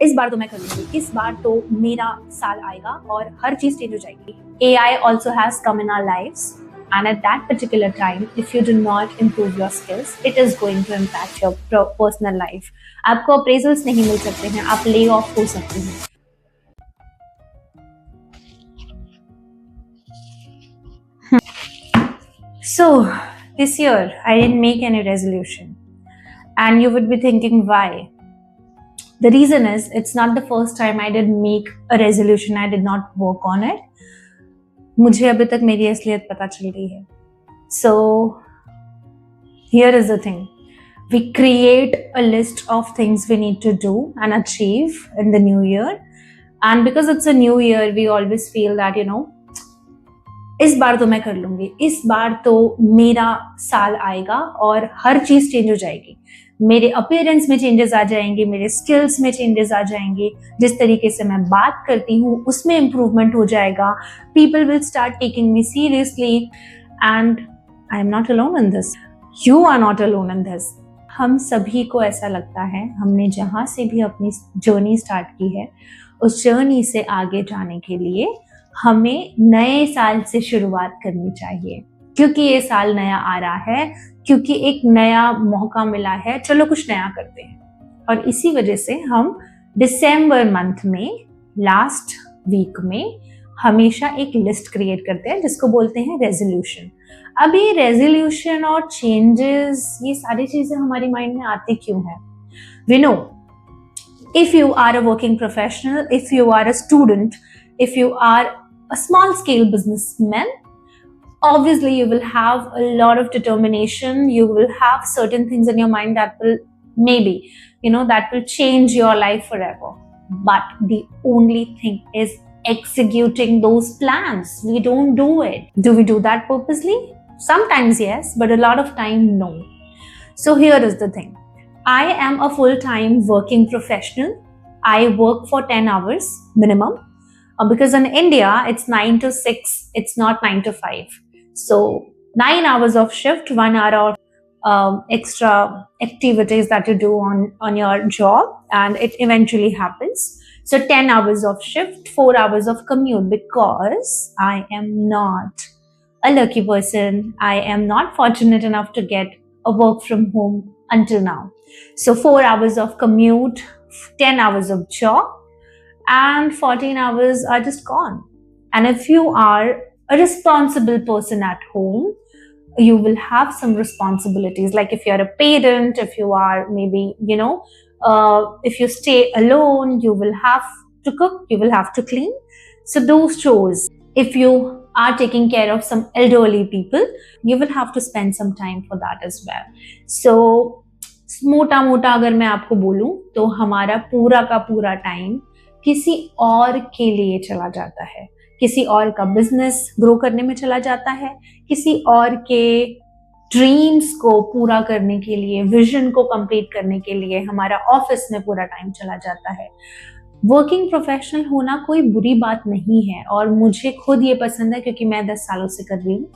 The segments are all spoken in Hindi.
इस बार तो मैं कर लूंगी, इस बार तो मेरा साल आएगा और हर चीज चेंज हो जाएगी. AI also has come in our lives, and at that particular time, if you do not improve your skills, it is going to impact your personal life. आपको appraisals नहीं मिल सकते हैं, आप lay off हो सकते हैं. So this year I didn't make any resolution, and you would be thinking why. The reason is it's not the first time I did make a resolution. I did not work on it. मुझे अभी तक मेरी असलियत पता चल रही है. So here is the thing. We create a list of things we need to do and achieve in the new year. And because it's a new year, we always feel that, इस बार तो मैं कर लूंगी, इस बार तो मेरा साल आएगा और हर चीज चेंज हो जाएगी. मेरे अपीयरेंस में चेंजेस आ जाएंगे, मेरे स्किल्स में चेंजेस आ जाएंगे, जिस तरीके से मैं बात करती हूँ उसमें इम्प्रूवमेंट हो जाएगा. People will start taking me seriously and I am not alone in this. You are not alone in this. हम सभी को ऐसा लगता है, हमने जहाँ से भी अपनी जर्नी स्टार्ट की है उस जर्नी से आगे जाने के लिए हमें नए साल से शुरुआत करनी चाहिए, क्योंकि ये साल नया आ रहा है, क्योंकि एक नया मौका मिला है, चलो कुछ नया करते हैं. और इसी वजह से हम दिसंबर मंथ में लास्ट वीक में हमेशा एक लिस्ट क्रिएट करते हैं जिसको बोलते हैं रेजोल्यूशन. अब ये रेजोल्यूशन और चेंजेस, ये सारी चीजें हमारी माइंड में आती क्यों है? We know if you are a working professional, if you are a student, if you are a small scale businessman, obviously you will have a lot of determination. You will have certain things in your mind that will maybe, that will change your life forever. But the only thing is executing those plans. We don't do it. Do we do that purposely? Sometimes yes, but a lot of time no. So here is the thing. I am a full-time working professional. I work for 10 hours minimum. Because in India, it's 9 to 6, it's not 9 to 5. So 9 hours of shift, 1 hour of extra activities that you do on your job, and it eventually happens. So 10 hours of shift, 4 hours of commute, because I am not a lucky person. I am not fortunate enough to get a work from home until now. So 4 hours of commute, 10 hours of job, and 14 hours are just gone. And if you are a responsible person at home, you will have some responsibilities. Like if you're a parent, if you are maybe, if you stay alone, you will have to cook, you will have to clean. So those chores, if you are taking care of some elderly people, you will have to spend some time for that as well. So मोटा मोटा अगर मैं आपको बोलूं तो हमारा पूरा का पूरा टाइम किसी और के लिए चला जाता है, किसी और का बिजनेस ग्रो करने में चला जाता है, किसी और के ड्रीम्स को पूरा करने के लिए, विजन को कंप्लीट करने के लिए हमारा ऑफिस में पूरा टाइम चला जाता है. वर्किंग प्रोफेशनल होना कोई बुरी बात नहीं है और मुझे खुद ये पसंद है क्योंकि मैं 10 सालों से कर रही हूँ.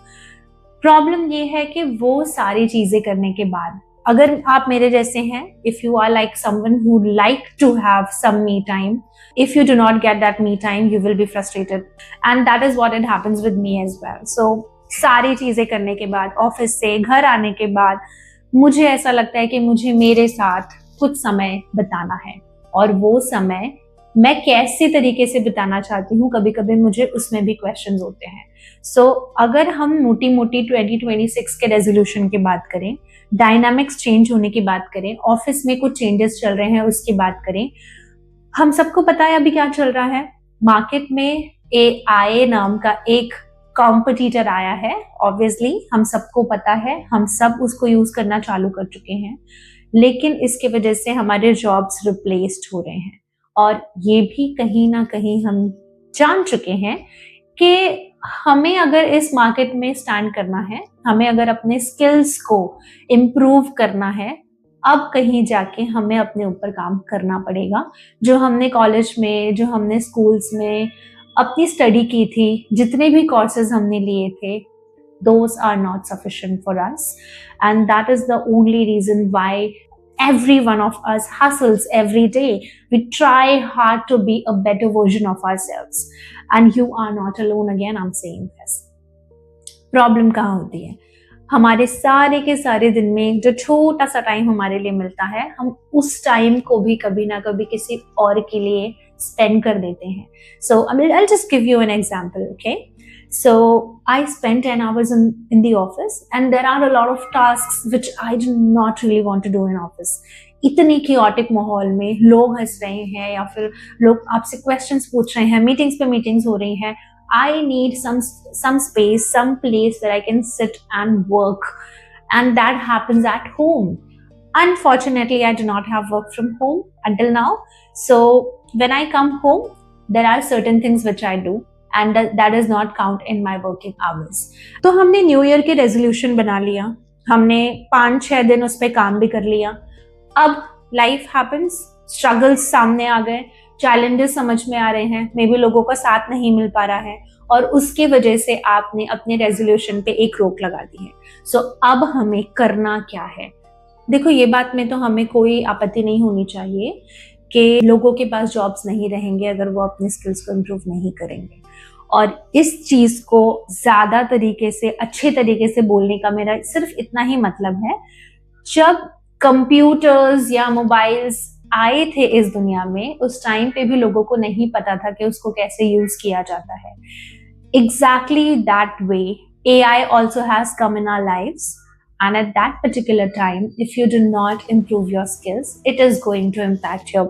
प्रॉब्लम ये है कि वो सारी चीजें करने के बाद अगर आप मेरे जैसे हैं, if you are like someone who like to have some me time, if you do not get that me time, you will be frustrated, and that is what it happens with me as well. So सारी चीजें करने के बाद, ऑफिस से घर आने के बाद, मुझे ऐसा लगता है कि मुझे मेरे साथ कुछ समय बिताना है, और वो समय मैं कैसे तरीके से बिताना चाहती हूँ, कभी कभी मुझे उसमें भी क्वेश्चंस होते हैं. सो अगर हम मोटी मोटी 2026 के रेजोल्यूशन की बात करें, डायनामिक्स चेंज होने की बात करें, ऑफिस में कुछ चेंजेस चल रहे हैं उसकी बात करें, हम सबको पता है अभी क्या चल रहा है. मार्केट में AI नाम का एक कॉम्पिटिटर आया है. ऑब्वियसली हम सबको पता है, हम सब उसको यूज करना चालू कर चुके हैं, लेकिन इसके वजह से हमारे जॉब्स रिप्लेस्ड हो रहे हैं. और ये भी कहीं ना कहीं हम जान चुके हैं कि हमें अगर इस मार्केट में स्टैंड करना है, हमें अगर अपने स्किल्स को इम्प्रूव करना है, अब कहीं जाके हमें अपने ऊपर काम करना पड़ेगा. जो हमने कॉलेज में, जो हमने स्कूल्स में अपनी स्टडी की थी, जितने भी कोर्सेज हमने लिए थे, those are not sufficient for us, and that is the only reason why every one of us hustles every day. We try hard to be a better version of ourselves, and you are not alone. Again, I'm saying this. Problem कहाँ होती है? हमारे सारे के सारे दिन में जो छोटा सा टाइम हमारे लिए मिलता है, हम उस टाइम को भी कभी ना कभी किसी और के लिए स्पेंड कर देते हैं. So I'll just give you an example, okay? So I spend 10 hours in the office, and there are a lot of tasks which I do not really want to do in office. इतनी chaotic माहौल में लोग हंस रहे हैं या फिर लोग आपसे क्वेश्चंस पूछ रहे हैं, मीटिंग्स पे मीटिंग्स हो रही हैं. I need some space, some place where I can sit and work, and that happens at home. Unfortunately, I do not have work from home until now. So when I come home, there are certain things which I do, and that does not count in my working hours. तो हमने न्यू ईयर के रेजोल्यूशन बना लिया, हमने 5-6 दिन उस पर काम भी कर लिया. अब लाइफ हैपन्स, स्ट्रगल्स सामने आ गए, चैलेंजेस समझ में आ रहे हैं, मे बी लोगों का साथ नहीं मिल पा रहा है, और उसके वजह से आपने अपने रेजोल्यूशन पे एक रोक लगा दी है. सो अब हमें करना क्या है? देखो, ये बात में तो हमें कोई आपत्ति नहीं होनी चाहिए कि लोगों के पास जॉब्स नहीं रहेंगे अगर वो अपने स्किल्स को इम्प्रूव नहीं करेंगे. और इस चीज को ज्यादा तरीके से, अच्छे तरीके से बोलने का मेरा सिर्फ इतना ही मतलब है, जब कंप्यूटर्स या मोबाइल्स आए थे इस दुनिया में, उस टाइम पे भी लोगों को नहीं पता था कि उसको कैसे यूज किया जाता है. Exactly that way, AI also has come in our lives, and at that particular time, if you do not improve your skills, it is going to impact your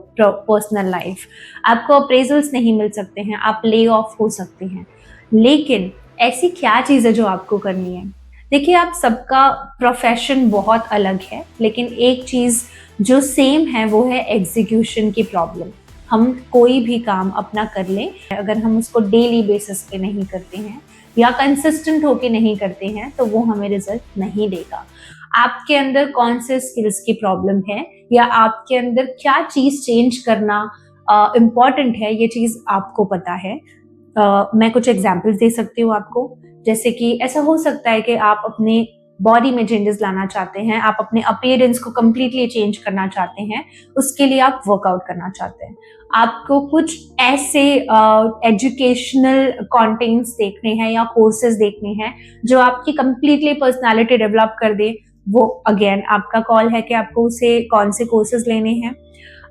personal life. आपको appraisals नहीं मिल सकते हैं, आप lay off हो सकते हैं. लेकिन ऐसी क्या चीज़ है जो आपको करनी है? देखिए, आप सबका प्रोफेशन बहुत अलग है, लेकिन एक चीज़ जो सेम है वो है एग्जीक्यूशन की प्रॉब्लम. हम कोई भी काम अपना कर लें, अगर हम उसको डेली बेसिस पे नहीं करते हैं या कंसिस्टेंट होके नहीं करते हैं, तो वो हमें रिजल्ट नहीं देगा. आपके अंदर कौन से स्किल्स की प्रॉब्लम है या आपके अंदर क्या चीज़ चेंज करना इम्पॉर्टेंट है, ये चीज़ आपको पता है. मैं कुछ एग्जाम्पल्स दे सकती हूँ आपको. जैसे कि ऐसा हो सकता है कि आप अपने बॉडी में चेंजेस लाना चाहते हैं, आप अपने अपीयरेंस को कम्प्लीटली चेंज करना चाहते हैं, उसके लिए आप वर्कआउट करना चाहते हैं. आपको कुछ ऐसे एजुकेशनल कंटेंट्स देखने हैं या कोर्सेज देखने हैं जो आपकी कम्प्लीटली पर्सनालिटी डेवलप कर दे. वो अगेन आपका कॉल है कि आपको उसे कौन से कोर्सेज लेने हैं.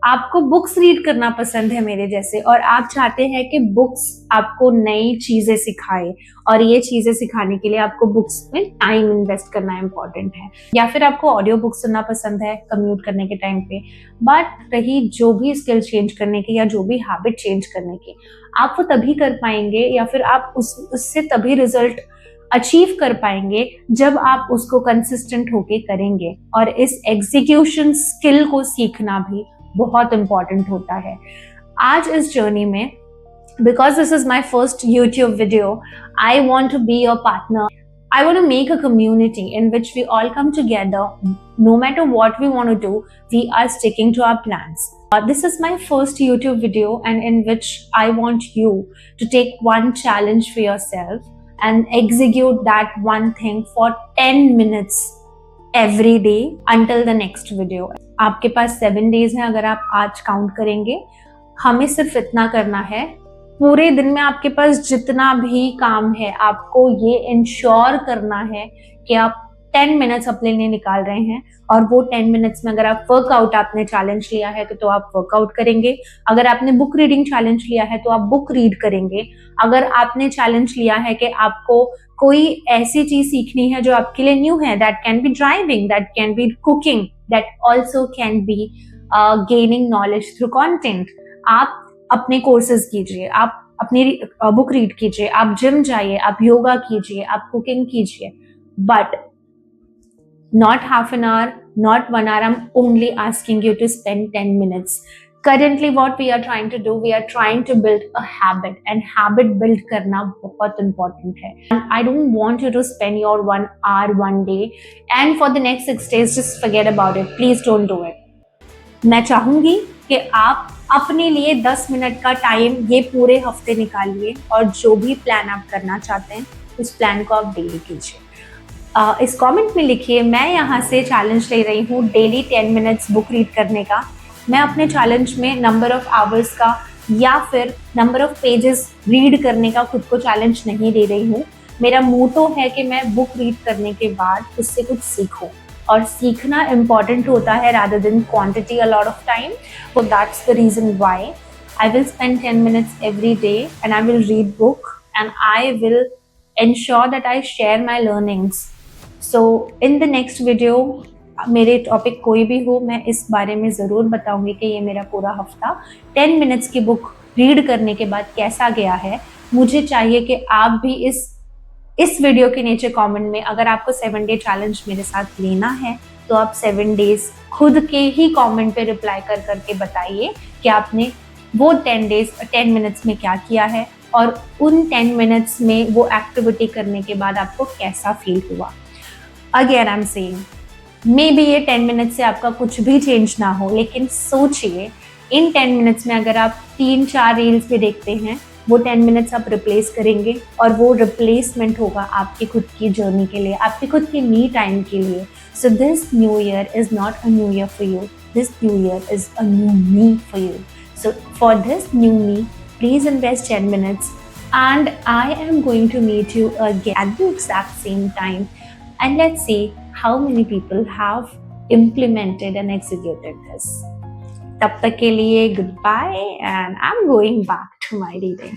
आपको बुक्स रीड करना पसंद है मेरे जैसे, और आप चाहते हैं कि बुक्स आपको नई चीज़ें सिखाए, और ये चीज़ें सिखाने के लिए आपको बुक्स में टाइम इन्वेस्ट करना इम्पॉर्टेंट है. या फिर आपको ऑडियो बुक्स सुनना पसंद है कम्यूट करने के टाइम पे. बट रही जो भी स्किल चेंज करने की या जो भी हैबिट चेंज करने की, आप वो तभी कर पाएंगे या फिर आप उससे तभी रिजल्ट अचीव कर पाएंगे जब आप उसको कंसिस्टेंट होके करेंगे. और इस एग्जीक्यूशन स्किल को सीखना भी बहुत इम्पॉर्टेंट होता है. आज इस जर्नी में, because this is my first YouTube video, I want to be your partner. I want to make a community in which we all come together. No matter what we want to do, we are sticking to our plans. This is my first YouTube video, and in which I want you to take one challenge for yourself and execute that one thing for 10 minutes every day until the next video. आपके पास 7 days हैं. अगर आप आज काउंट करेंगे, हमें सिर्फ इतना करना है. पूरे दिन में आपके पास जितना भी काम है, आपको ये इंश्योर करना है कि आप 10 मिनट्स अपने लिए निकाल रहे हैं. और वो 10 मिनट्स में अगर आप वर्कआउट, आपने चैलेंज लिया है तो आप वर्कआउट करेंगे. अगर आपने बुक रीडिंग चैलेंज लिया है तो आप बुक रीड करेंगे. अगर आपने चैलेंज लिया है कि आपको कोई ऐसी चीज सीखनी है जो आपके लिए न्यू है, that can be driving, that can be cooking, that also can be gaining knowledge through content, आप अपने कोर्सेज कीजिए, आप अपनी बुक रीड कीजिए, आप जिम जाइए, आप योगा कीजिए, आप कुकिंग कीजिए. But not half an hour, not 1 hour. I'm only asking you to spend 10 minutes. Currently what we are trying to do, we are trying to build a habit, and habit build करना बहुत important है. And I don't want you to spend your 1 hour one day and for the next 6 days just forget about it. Please don't do it. मैं चाहूंगी कि आप अपने लिए 10 मिनट का टाइम ये पूरे हफ्ते निकालिए, और जो भी प्लान आप करना चाहते हैं उस प्लान को आप डेली कीजिए. इस कमेंट में लिखिए, मैं यहाँ से चैलेंज ले रही हूँ डेली 10 मिनट्स बुक रीड करने का। मैं अपने चैलेंज में नंबर ऑफ आवर्स का या फिर नंबर ऑफ पेजेस रीड करने का खुद को चैलेंज नहीं दे रही हूँ। मेरा मोटो है कि मैं बुक रीड करने के बाद उससे कुछ सीखूं, और सीखना इम्पॉर्टेंट होता है rather than quantity a lot of time. So that's the reason why I will spend 10 minutes every day and I will read book and I will ensure that I share my learnings. So in the next video, मेरे टॉपिक कोई भी हो, मैं इस बारे में ज़रूर बताऊंगी कि ये मेरा पूरा हफ्ता 10 मिनट्स की बुक रीड करने के बाद कैसा गया है। मुझे चाहिए कि आप भी इस वीडियो के नीचे कमेंट में, अगर आपको 7 डे चैलेंज मेरे साथ लेना है तो आप 7 डेज खुद के ही कमेंट पे रिप्लाई कर करके बताइए कि आपने वो 10 मिनट्स में क्या किया है और उन 10 मिनट्स में वो एक्टिविटी करने के बाद आपको कैसा फील हुआ। Again I am saying, may be ये 10 मिनट से आपका कुछ भी चेंज ना हो, लेकिन सोचिए इन 10 मिनट्स में अगर आप 3-4 रील्स भी देखते हैं, वो 10 मिनट्स आप रिप्लेस करेंगे और वो रिप्लेसमेंट होगा आपकी खुद की जर्नी के लिए, आपके खुद के मी टाइम के लिए। So this new year is not a new year for you, this new year is a new me for you. So for this new me, please invest 10 minutes and I am going to meet you again at the exact same time, and let's see how many people have implemented and executed this. तब तक के लिए goodbye and I'm going back to my reading.